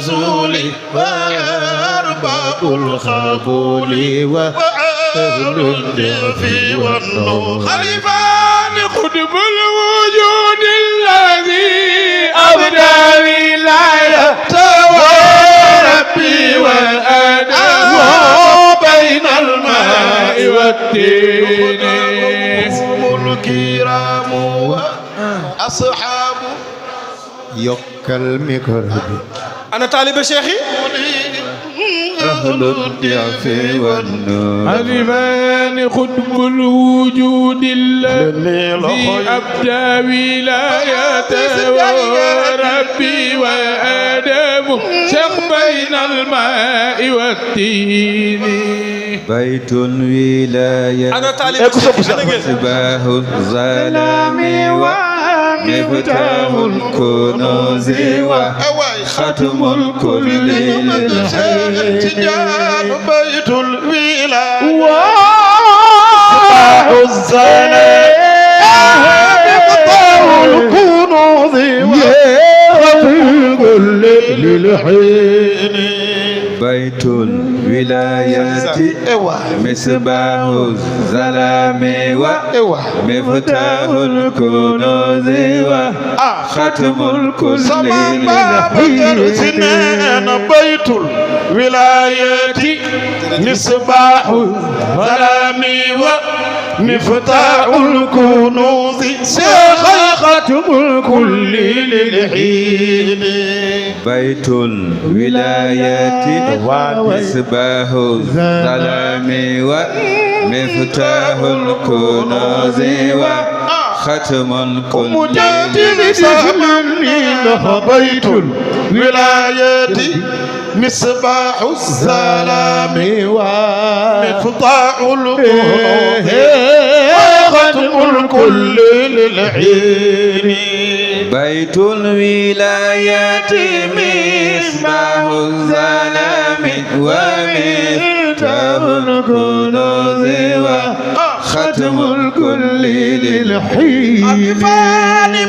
الرسول وأرباب القبول وأهل الجف والنور خليفان قطب الوجود الذي أبدى ولايته وربي وأدم بين الماء والدين هم الكرام وأصحاب yokkal micro bi. ana taalibe Cheikh yi. أهل الضعف والنور خليفان قطب الوجود الذي أبدى ولايته وربي وآدم شق بين الماء والدين بيت الولاية ana taalibe Cheikh yi ana ngeen. مصباح الظلام ومفتاح الكنوز وختم الكل تجان بيت الولاية مصباح الظلام مفتاح الكنوز وختم الكل للحين بيت الولاية مصباح الظلام ومفتاح الكنوز وختم الكل للحين بيت الولاية مصباح الظلام ومفتاح الكنوز ختم الكل للحين بيت الولاية مصباح الظلام ومفتاح الكنوز وختم الكل مجادل سهمني له بيت الولاية مصباح الظلام ومفتاح الكنوز وختم الكل للحين بيت الولاية مصباح الظلام ومفتاح الكنوز وختم الكل للحين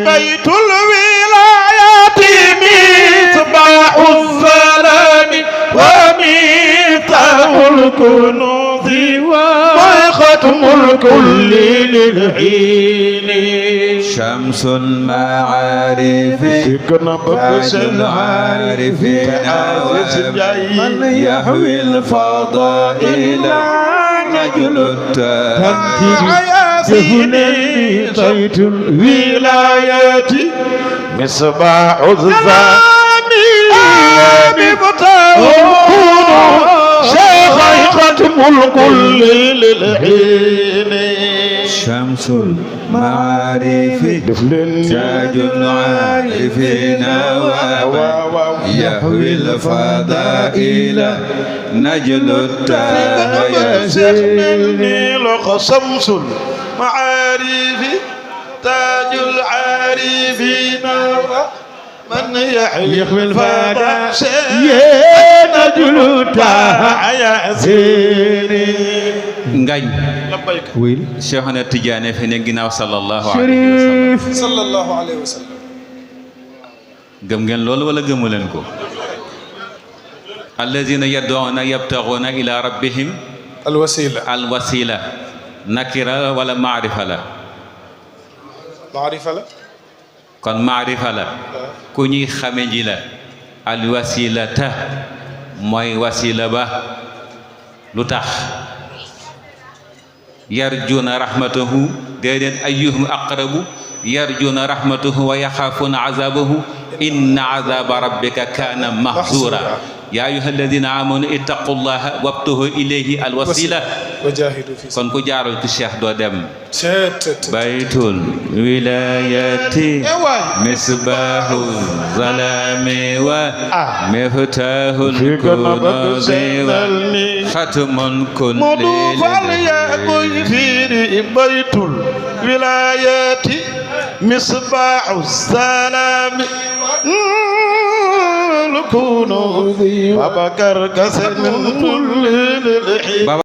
بيت الولاية مصباح الظلام ومفتاح الكنوز وختم الكل للحين شمس المعارف تاج العارفين ومن يحوي الفضائل نجل التهديد بيت الولاية مصباح الظلام مفتاح الكنوز ختم الكل للحين شمس المعارف تاج العارفين يهوي الفضائل نجل التهديد شمس المعارف تاج العارفين من يحيي الفضاء نجل التهديد ngañ oui Cheikhna Tidiane fi ne ginnaaw sallallahu sallallahu alayhi wa sallam. gëm ngeen loolu wala gëmu leen ko allazina yad'una yabtaghuna ila rabbihim alwasila. alwasila nakira wala maarifa la maarifa la. kon maarifa la ku ñuy xame ji la alwasilata mooy wasila ba lu tax yarjuna rahmatahu déedéet ayyuhum aqrabu yarjuna rahmatahu wa yaxaafuna azabahu inna azaba rabbika kaana mahzura yaa ayyuha alladina amanu ittaqullaha wabtahu ilayhi alwasila wajahidu fi kon ku jaarul ci cheikh doo dem baytul wilayati misbahu zalami wa miftahul kunuzi wa khatmun kulli baytul wilayati misbahu zalami الكنوز وبكر كسر من كل